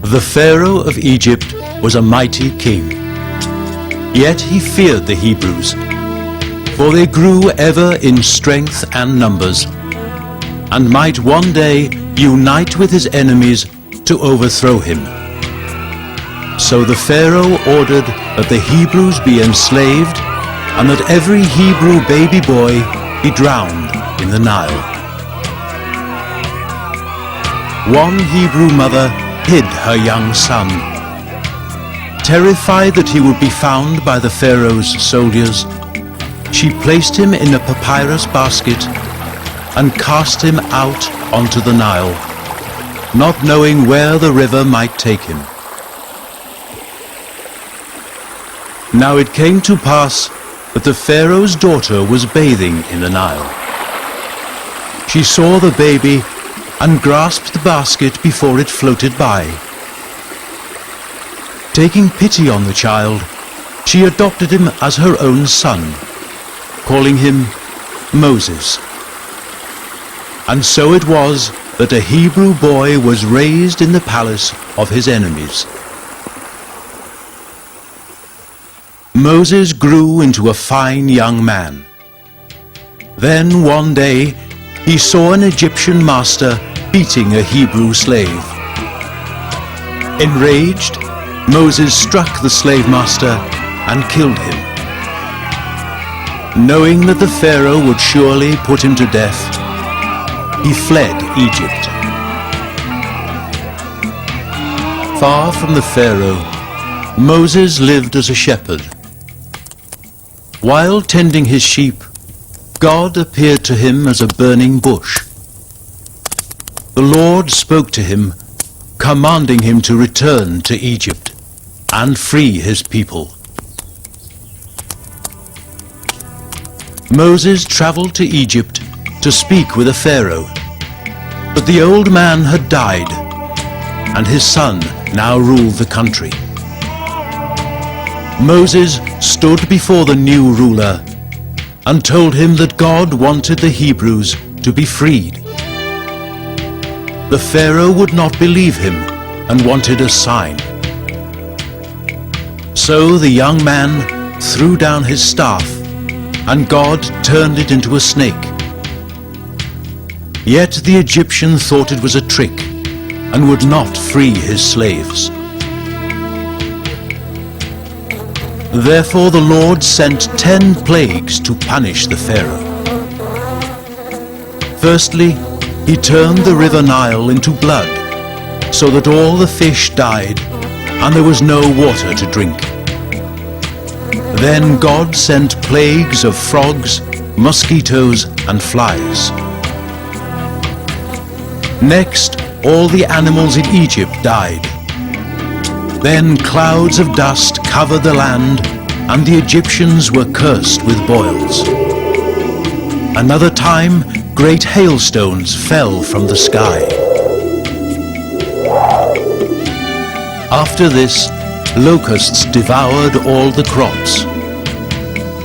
The Pharaoh of Egypt was a mighty king. Yet he feared the Hebrews, for they grew ever in strength and numbers, and might one day unite with his enemies to overthrow him. So the Pharaoh ordered that the Hebrews be enslaved, and that every Hebrew baby boy be drowned in the Nile. One Hebrew mother hid her young son. Terrified that he would be found by the Pharaoh's soldiers, she placed him in a papyrus basket and cast him out onto the Nile, not knowing where the river might take him. Now it came to pass that the Pharaoh's daughter was bathing in the Nile. She saw the baby and grasped the basket before it floated by. Taking pity on the child, she adopted him as her own son, calling him Moses. And so it was that a Hebrew boy was raised in the palace of his enemies. Moses grew into a fine young man. Then one day he saw an Egyptian master beating a Hebrew slave. Enraged, Moses struck the slave master and killed him. Knowing that the Pharaoh would surely put him to death, he fled Egypt. Far from the Pharaoh, Moses lived as a shepherd. While tending his sheep, God appeared to him as a burning bush. The Lord spoke to him, commanding him to return to Egypt and free his people. Moses traveled to Egypt to speak with the Pharaoh, but the old man had died, and his son now ruled the country. Moses stood before the new ruler and told him that God wanted the Hebrews to be freed. The Pharaoh would not believe him and wanted a sign. So the young man threw down his staff, and God turned it into a snake. Yet the Egyptian thought it was a trick and would not free his slaves. Therefore the Lord sent 10 plagues to punish the Pharaoh. Firstly, he turned the river Nile into blood, so that all the fish died, and there was no water to drink. Then God sent plagues of frogs, mosquitoes, and flies. Next, all the animals in Egypt died. Then clouds of dust covered the land, and the Egyptians were cursed with boils. Another time, great hailstones fell from the sky. After this, locusts devoured all the crops.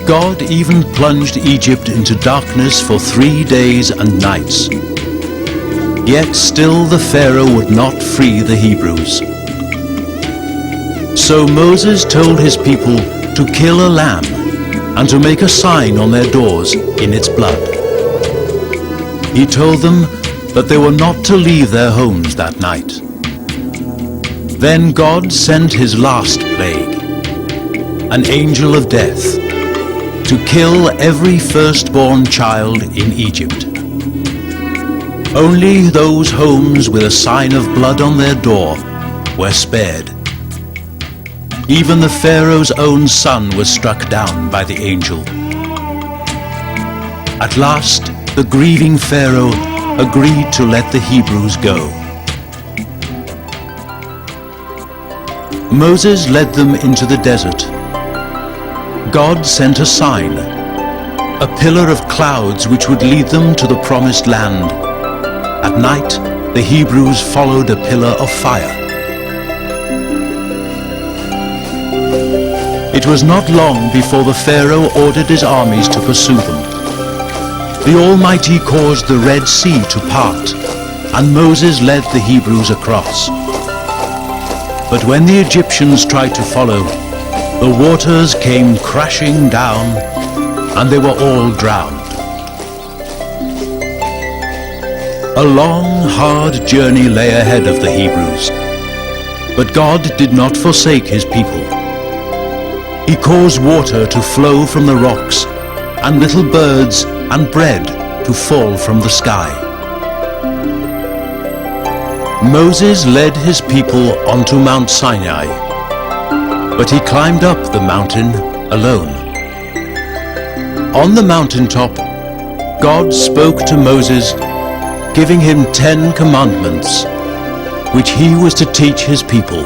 God even plunged Egypt into darkness for 3 days and nights. Yet still the Pharaoh would not free the Hebrews. So Moses told his people to kill a lamb and to make a sign on their doors in its blood. He told them that they were not to leave their homes that night. Then God sent his last plague, an angel of death, to kill every firstborn child in Egypt. Only those homes with a sign of blood on their door were spared. Even the Pharaoh's own son was struck down by the angel. At last, the grieving Pharaoh agreed to let the Hebrews go. Moses led them into the desert. God sent a sign, a pillar of clouds which would lead them to the promised land. At night, the Hebrews followed a pillar of fire. It was not long before the Pharaoh ordered his armies to pursue them. The Almighty caused the Red Sea to part, and Moses led the Hebrews across. But when the Egyptians tried to follow, the waters came crashing down, and they were all drowned. A long, hard journey lay ahead of the Hebrews, but God did not forsake his people. He caused water to flow from the rocks, and little birds and bread to fall from the sky. Moses led his people onto Mount Sinai, but he climbed up the mountain alone. On the mountaintop, God spoke to Moses, giving him 10 commandments, which he was to teach his people.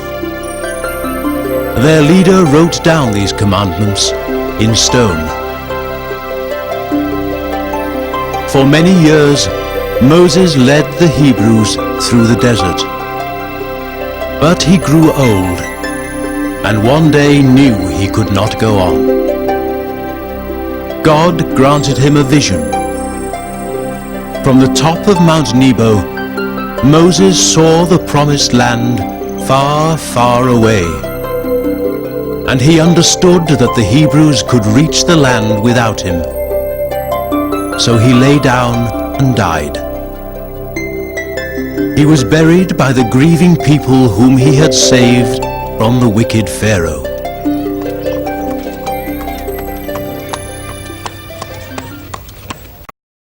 Their leader wrote down these commandments in stone. For many years, Moses led the Hebrews through the desert. But he grew old, and one day knew he could not go on. God granted him a vision. From the top of Mount Nebo, Moses saw the promised land far, far away. And he understood that the Hebrews could reach the land without him. So he lay down and died. He was buried by the grieving people whom he had saved from the wicked Pharaoh.